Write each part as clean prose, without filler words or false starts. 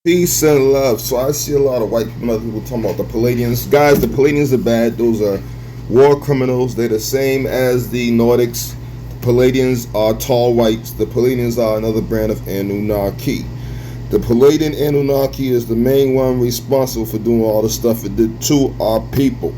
Peace and love. So I see a lot of white people, other people talking about the Palladians. Guys, the Palladians are bad. Those are war criminals. They're the same as the Nordics. The Palladians are tall whites. The Palladians are another brand of Anunnaki. The Palladian Anunnaki is the main one responsible for doing all the stuff it did to our people.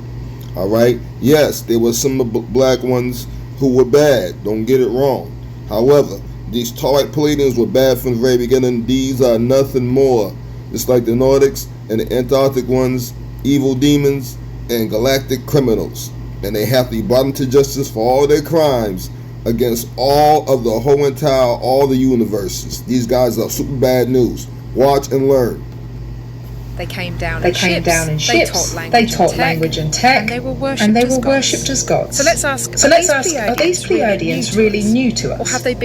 All right? Yes, there were some black ones who were bad. Don't get it wrong. However, these tall white Palladians were bad from the very beginning. These are nothing more. Just like the Nordics and the Antarctic ones, evil demons and galactic criminals. And they have to be brought into justice for all their crimes against all of the whole entire, all the universes. These guys are super bad news. Watch and learn. They came down They in came ships. down in ships. They taught language and tech. And they were worshipped as gods. So let's ask, are these Pleiadians really new to us? Or have they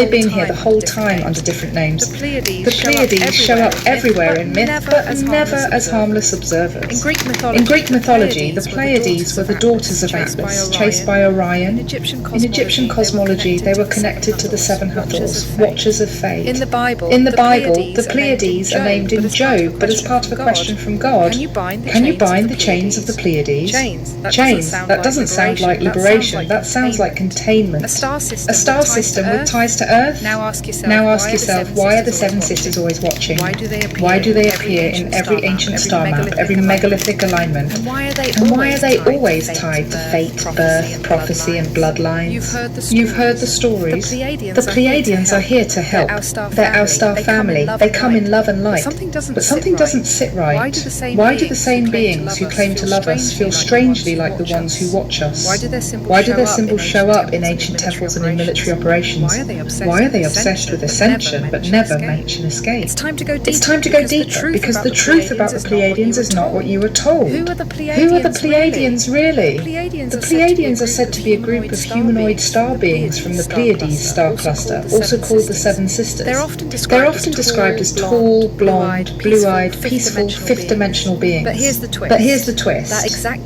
been here the whole time under different names? The The Pleiades show up everywhere in myth, but never as harmless observers. In Greek mythology, the Pleiades were the daughters of Atlas, chased by Orion. In Egyptian cosmology, they were connected to the seven Hathors, watchers of fate. In the Bible, the Pleiades are named in Job, but as part of a question from God. Can you bind the chains of the Pleiades? Chains. That doesn't sound like liberation. That sounds like containment. A star system with ties to Earth. Now ask yourself, why are the seven sisters always watching? Why do they appear in every ancient star map, every megalithic alignment? And why are they always tied to fate, birth, prophecy, and bloodlines? You've heard the stories. The Pleiadians are here to help. They're our star family. They come in love and light. But something doesn't sit right. Why do the same beings who claim to love us feel strangely like the ones who watch us? Why do their symbols show up in ancient temples and in military operations? Why are they obsessed with ascension but never mention escape? It's time to go deeper because the truth about the Pleiadians is not what you were told. Who are the Pleiadians really? The Pleiadians are said to be a group of humanoid star beings from the Pleiades star cluster, also called the Seven Sisters. They're often described as tall, blonde, blue-eyed, peaceful, fifth-dimensional beings. But here's the twist.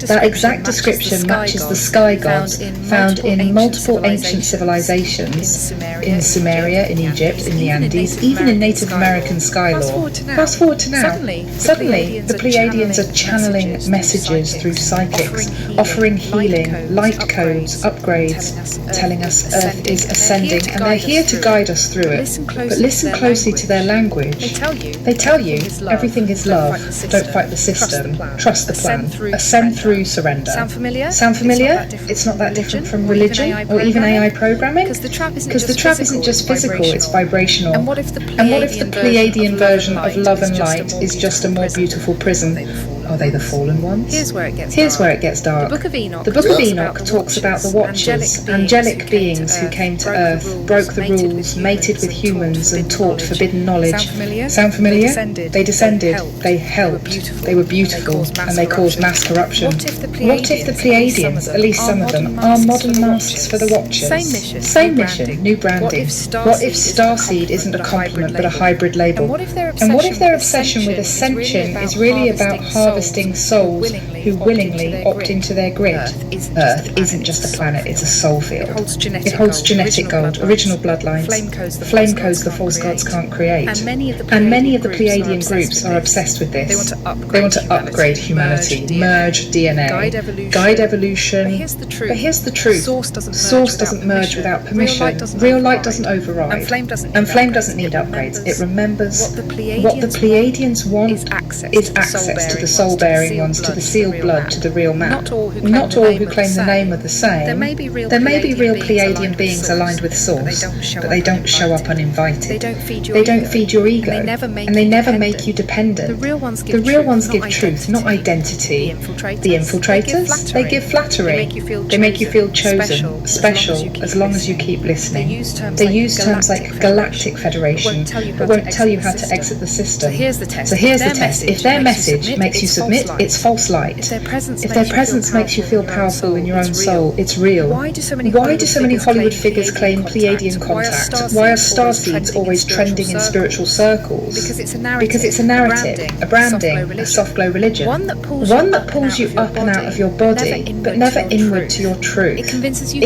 That exact description matches the sky gods found in multiple ancient civilizations in Sumeria, in Egypt, in the Andes, even in Native American sky lore. Fast forward to now. Suddenly, the Pleiadians are channeling messages through psychics, offering healing, light codes, upgrades, telling us Earth is ascending, and they're here to guide us through it. But listen closely to their language. They tell you everything is love. Don't fight the system. Trust the plan. Ascend through surrender. Sound familiar? It's not that different from religion or even AI programming. Because the trap isn't just physical, it's vibrational. And what if the Pleiadian version of love and light is just a more beautiful prison? Are they the fallen ones? Here's where it gets dark. The Book of Enoch talks about the Watchers, angelic beings who came to Earth, broke the rules, mated with humans, and taught forbidden knowledge. Sound familiar? They descended. They helped. They were beautiful, and they caused mass corruption. What if the Pleiadians, at least some of them, are modern masters for the Watchers? Same mission, new branding. What if Starseed isn't a compliment but a hybrid label? And what if their obsession with ascension is really about harvesting souls who willingly opt into their grid? Earth isn't just a planet, it's a soul field. It holds genetic gold, original bloodlines, flame codes the false gods can't create. And many of the Pleiadian groups are obsessed with this. They want to upgrade humanity, merge DNA, guide evolution. But here's the truth. Source doesn't merge without permission. Real light doesn't override. And flame doesn't need upgrades. It remembers what the Pleiadians want is access to the soul-bearing ones, to the sealed blood, to the real map. Not all who claim the name are the same. There may be real Pleiadian beings aligned with Source, but they don't show up uninvited. They don't feed your ego, and they never make you dependent. The real ones give truth, not identity. The infiltrators, they give flattery. They make you feel chosen, special, as long as you keep listening. They use terms like Galactic Federation, but won't tell you how to exit the system. So here's the test. If their message makes you submit, it's false light. If their presence makes you feel powerful in your own soul, it's real. Why do so many Hollywood figures claim Pleiadian contact? Why are starseeds always trending in spiritual circles? Because it's a narrative, a branding, a soft glow religion. One that pulls you up and out of your body, but never inward to your truth. It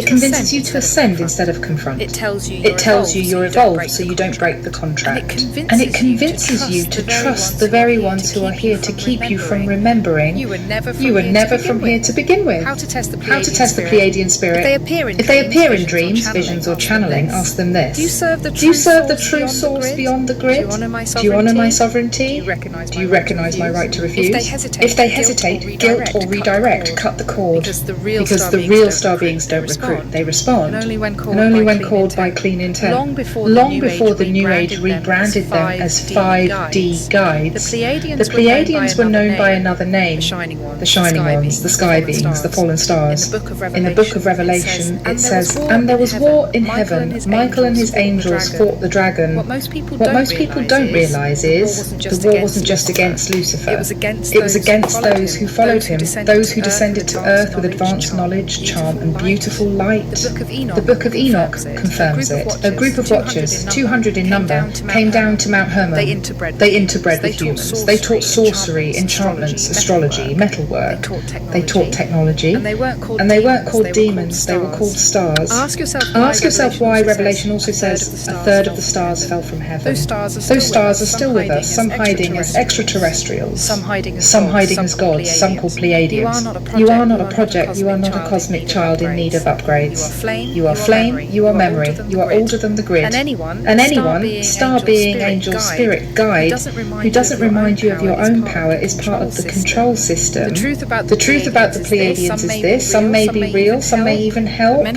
convinces you to ascend instead of confront. It tells you you're evolved so you don't break the contract. And it convinces you to trust the very ones who are here to keep you from remembering you were never from here to begin with. How to test the Pleiadian spirit. If they appear in dreams, visions or channeling, ask them this. Do you serve the true source beyond the grid? Do you honour my sovereignty? Do you recognise my right to refuse? If they hesitate, guilt or redirect, cut the cord. Because the real star beings don't recruit, they respond. And only when called by clean intent. Long before the New Age rebranded them as 5D guides, the Pleiadians were known by another name, the Shining Ones, the Sky Beings, the Fallen Stars. In the Book of Revelation, it says, "And there was war in heaven. Michael and his angels fought the dragon." What most people don't realise is the war wasn't just against Lucifer. It was against those who followed him, those who descended to earth with advanced knowledge, charm and beautiful light. The Book of Enoch confirms it. A group of watchers, 200 in number, came down to Mount Hermon. They interbred with humans. They taught sorcery, enchantments, astrology, metalwork. They taught technology. And they weren't called demons, they were called stars. Ask yourself why Revelation also says a third of the stars fell from heaven. Those stars are still with us, some hiding as extraterrestrials, some hiding as gods, some called Pleiadians. You are not a project, you are not a cosmic child in need of upgrades. You are flame, you are memory, you are older than the grid. And anyone, star being, angel, spirit, guide, who doesn't remind you of your own power is part of the control system. The truth about the Pleiadians is this: some may be real, some may even help, but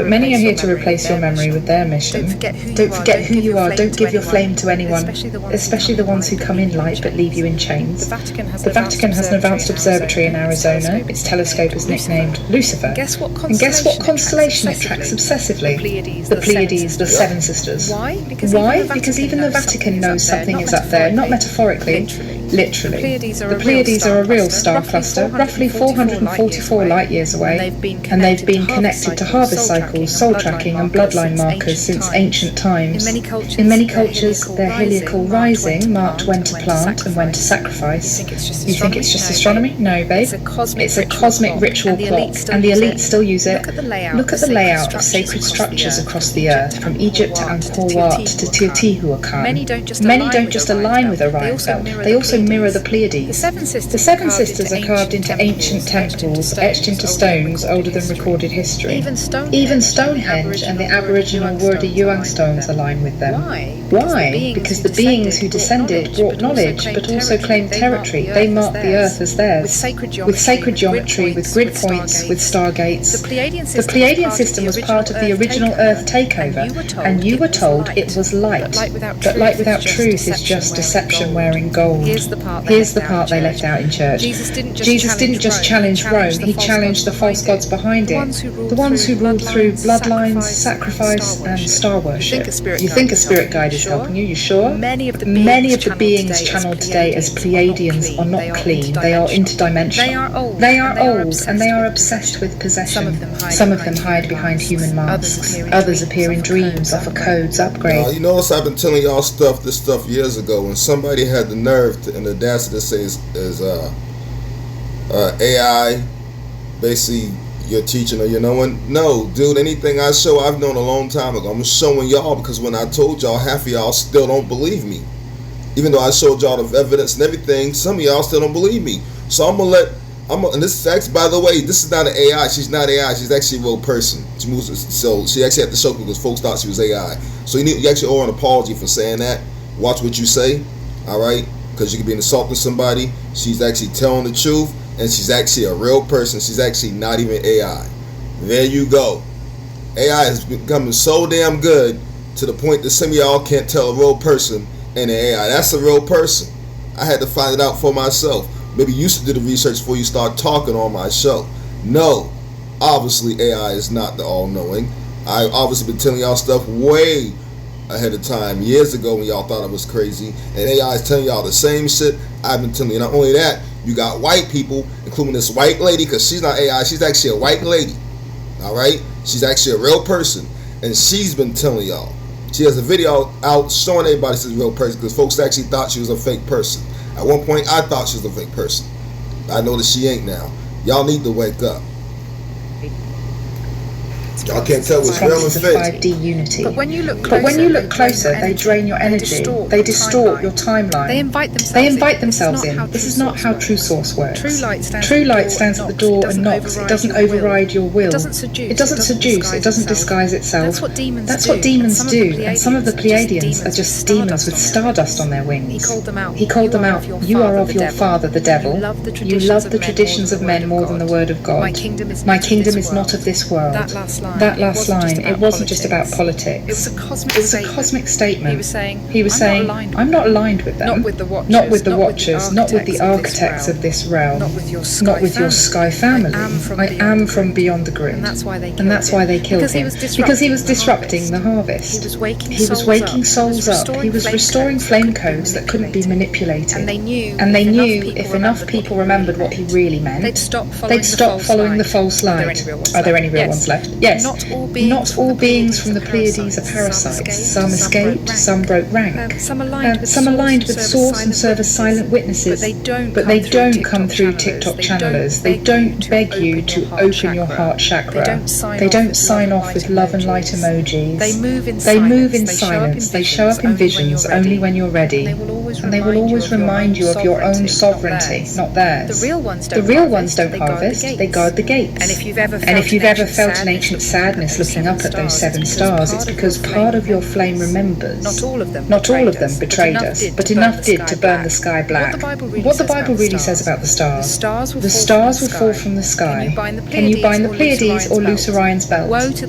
many are here to replace your memory with their mission. Don't forget who you are, don't give your flame to anyone, especially the ones who come in light but leave you in chains. The Vatican has an advanced observatory in Arizona. Its telescope is nicknamed Lucifer. And guess what constellation it tracks obsessively? The Pleiades, the Seven Sisters. Why? Because even the Vatican knows something is up there, not metaphorically, literally. The Pleiades are a real star cluster, roughly 444 light years away, and they've been connected to harvest cycles, soul tracking and bloodline markers since ancient times. In many cultures, their heliacal rising marked when to plant and when to sacrifice. You think it's just astronomy? No, babe. It's a cosmic ritual plot, and the elite still use it. Look at the layout of sacred structures across the earth, from Egypt to Angkor Wat to Teotihuacan. Many don't just align with Orion Belt, they also mirror the Pleiades. The Seven Sisters are carved into ancient temples, etched into stones older than recorded history. Even Stonehenge and the Aboriginal Wurdi Yuang stones align with them. Why? Because the beings who descended brought knowledge, but also claimed territory. They marked the earth as theirs. With sacred geometry, with grid points, with stargates. The Pleiadian system was part of the original Earth takeover, and you were told it was light. But light without truth is just deception wearing gold. Here's the part they left out in church. Jesus didn't just challenge Rome, he challenged the false gods behind it. The ones who ruled through bloodlines, sacrifice, and star worship. You think a spirit guide is helping you, you sure? Many of the beings channeled today as Pleiadians are not clean, they are interdimensional. They are old, and they are obsessed with possession. Some of them hide behind human masks. Others appear in dreams, offer codes, upgrades. You notice I've been telling y'all this stuff years ago, and somebody had the nerve and the audacity to say is AI basically you're teaching or you're knowing. No, dude, anything I show I've known a long time ago. I'm showing y'all because when I told y'all, half of y'all still don't believe me. Even though I showed y'all the evidence and everything, some of y'all still don't believe me. So and this is actually, by the way, this is not an AI. She's not AI. She's actually a real person. So she actually had to show because folks thought she was AI. So you actually owe an apology for saying that. Watch what you say, all right? Because you could be insulting somebody. She's actually telling the truth, and she's actually a real person. She's actually not even AI. There you go. AI is becoming so damn good to the point that some of y'all can't tell a real person and an AI. That's a real person. I had to find it out for myself. Maybe you should do the research before you start talking on my show. No, obviously AI is not the all-knowing. I've obviously been telling y'all stuff way ahead of time years ago when y'all thought it was crazy, and AI is telling y'all the same shit I've been telling you. Not only that, you got white people, including this white lady, because she's not AI, she's actually a white lady. All right, she's actually a real person, and she's been telling y'all. She has a video out showing everybody she's a real person, because folks actually thought she was a fake person. At one point, I thought she was a fake person. I know that she ain't now. Y'all need to wake up. Y'all can't tell what's real and fake. 5D unity. But when you look closer, they drain your energy. They distort your timeline. They invite themselves in. This is not how True Source works. True light stands at the door and knocks. It doesn't override your will. It doesn't seduce. It doesn't disguise itself. That's what demons do. And some of the Pleiadians are just demons with stardust on their wings. He called them out. You are of your father, the devil. You love the traditions of men more than the word of God. My kingdom is not of this world. That last line, it wasn't just about politics. It was a cosmic statement. He was saying, I'm not aligned with them. Not with the Watchers, not with the architects of this realm, not with your Sky family. I am from beyond the grid. And that's why they killed him. Because he was disrupting the harvest. He was waking souls up. He was restoring flame codes that couldn't be manipulated. And they knew if enough people remembered what he really meant, they'd stop following the false light. Are there any real ones left? Yes. Not all beings from the Pleiades are parasites. Some escaped, some broke rank. Some aligned with Source and serve as silent witnesses, but they don't come through TikTok channelers. They don't beg you to open your heart chakra. They don't sign off with love and light emojis. They move in silence. They show up in visions only when you're ready. And they will always remind you of your own sovereignty, not theirs. The real ones don't harvest, they guard the gates. And if you've ever felt an ancient sadness looking up at those 7 stars, it's because part of your flame remembers. Not all of them betrayed us, but enough did to burn the sky black. What the Bible really says about the stars will fall from the sky. Can you bind the Pleiades or loose Orion's belt? Woe to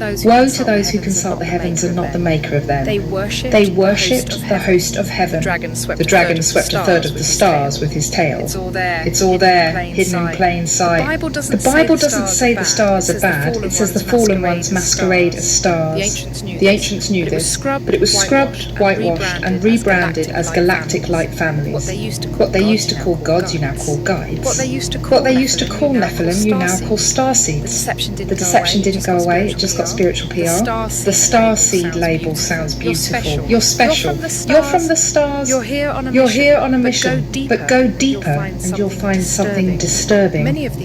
those who consult the heavens and not the maker of them. They worshipped the host of heaven. The dragon swept a third of the stars with his tail. It's all there, hidden in plain sight. The Bible doesn't say the stars are bad, it says the fallen ones masquerade as stars. The ancients knew this, but it was scrubbed, whitewashed, and rebranded as galactic light families. What they used to call gods, you now call guides. What they used to call Nephilim, you now call starseeds. The deception didn't go away, it just got spiritual PR. The starseed label sounds beautiful. You're special. You're from the stars. You're here on a mission, but go deeper and you'll find something disturbing. Many of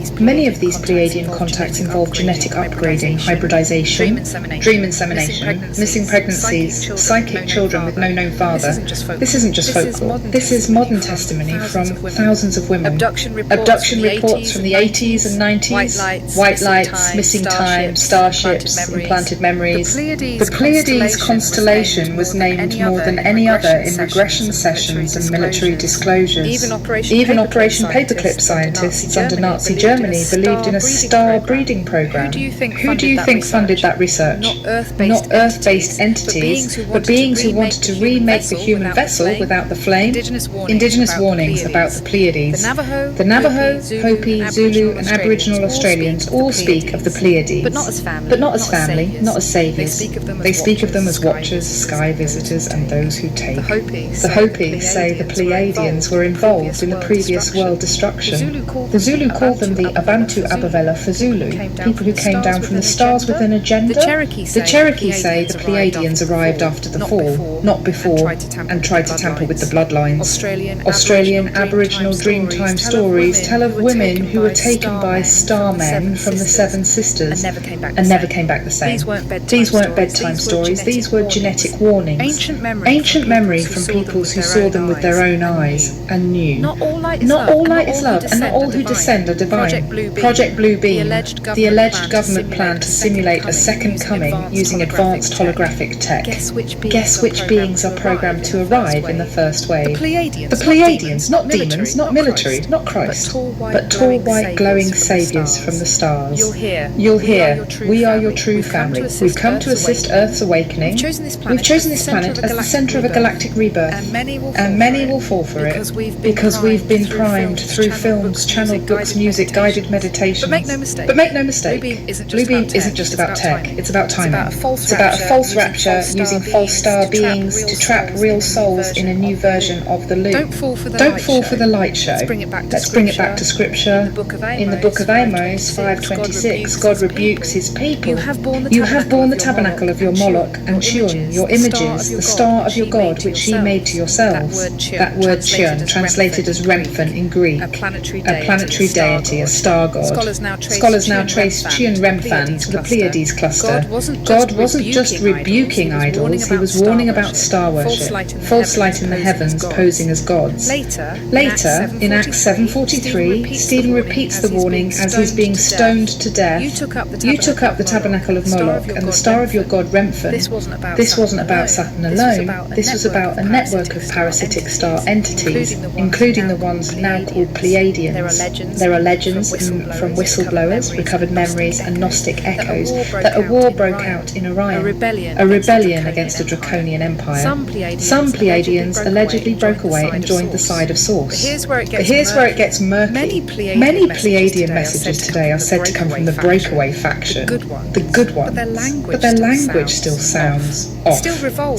these Pleiadian contacts involve genetic upgrading, hybridization, dream insemination, missing pregnancies, psychic children with no known father. This isn't just folklore. This is modern testimony from thousands of women. Abduction reports from the 80s and 90s, white lights, missing time, starships, implanted memories. The Pleiades constellation was named more than any other in regression sessions and military disclosures. Even Operation Paperclip scientists under Nazi Germany believed in a star breeding program. Who do you think funded that research? Not Earth-based entities, but beings who wanted to remake the human vessel without the flame. Indigenous warnings about the Pleiades. The Navajo, Hopi, Zulu, and Aboriginal Australians all speak of the Pleiades, but not as family, not as saviors. They speak of them as watchers, sky visitors, and those who take. The Hopi say the Pleiadians were involved in the previous world destruction. The Zulu call them the Abantu Abavela for Zulu, people who came down from the stars with an agenda. The Cherokee say the Pleiadians arrived after the fall, not before, and tried to tamper with the bloodlines. Australian Aboriginal Dreamtime stories tell of women who were taken by starmen from the Seven Sisters and never came back the same. These weren't bedtime stories, these were genetic warnings. Ancient memory from peoples who saw them with their own eyes and knew. Not all light is love, and not all who descend are divine. Project Blue Beam, the alleged government plan to simulate a second coming using advanced holographic tech. Guess which beings are programmed to arrive in the first wave? The Pleiadians, not demons, not military, not Christ, but tall, white, glowing saviors from the stars. You'll hear, we are your true family. We've come to assist Earth's awakening. We've chosen this planet as the centre of a galactic rebirth, and many will fall for it, because we've been primed through films, channeled books, music, guided meditations. But make no mistake, Blue Beam isn't just just about tech. It's about timing. It's about a false rapture using false star beings to trap real souls in a new version of the loop. Don't fall for the light show. Let's bring it back to scripture. In the book of Amos 5:26, God rebukes his people. You have borne the tabernacle of your Moloch and Chun, your images, the star of your God, which ye made to yourselves. That word Chun, translated as Remphan in Greek, a planetary deity, a star god. Scholars now trace Chun Remphan to the Pleiades cluster. God wasn't just rebuking idols, he was warning about star worship, false light in the heavens posing as gods. Later, in Acts 7:43, Stephen repeats the warning as he's being stoned to death. You took up the tabernacle of Moloch and the star of your god Remphan. This wasn't about Saturn alone. This was about a network of parasitic star entities, including the ones now called Pleiadians. There are legends from whistleblowers, recovered memories, and Gnostic echoes that a war broke out in Orion, a rebellion against a draconian empire. Some Pleiadians allegedly broke away and joined the side of Source. But here's where it gets murky. Many Pleiadian messages today are said to come from the breakaway faction, the good ones, but their language still sounds off.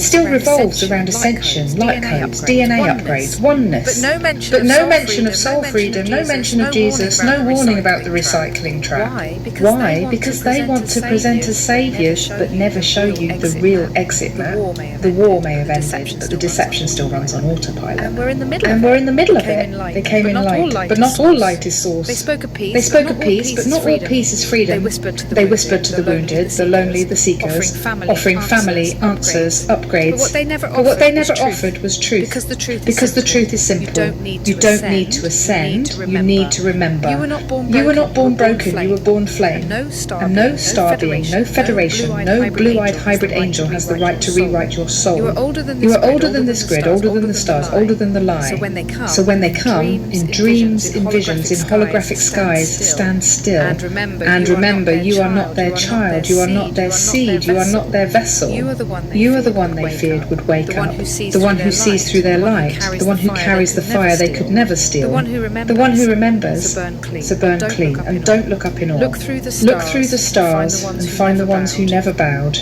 Still revolves around ascension, light codes, DNA upgrades, oneness, but no mention of soul freedom, no mention of Jesus, no warning about the recycling trap. Why? Because they want to present as saviours but never show you the real exit map. The war may have ended, but the deception still runs on autopilot. And we're in the middle of it. They came in light, but not all light is Source. They spoke of peace, but not all peace is freedom. They whispered to the wounded, the lonely, the seekers, offering family, answers, upgrades. But what they never offered was truth. Because the truth is simple. You don't need to ascend, you need to remember. You were not born broken, you were born flame. And no star being, no federation, no blue-eyed hybrid angel has the right to rewrite your soul. You are older than this grid, older than the stars, older than the lie. So when they come, in dreams, in visions, in holographic skies, stand still. And remember, you are not their child, you are not their seed, you are not their vessel. You are the one they feared would wake up, the one who sees through their light, the one who carries the fire they could never steal, the one who remembers, so burn clean, and don't look up in awe. Look through the stars and find the ones who never bowed.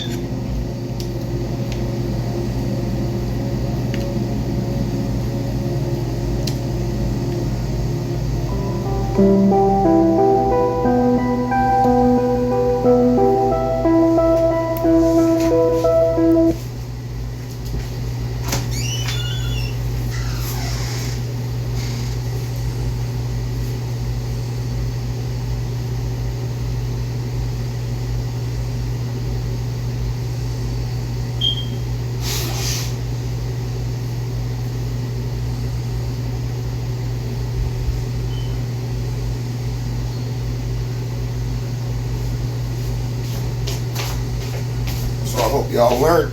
So I hope y'all learned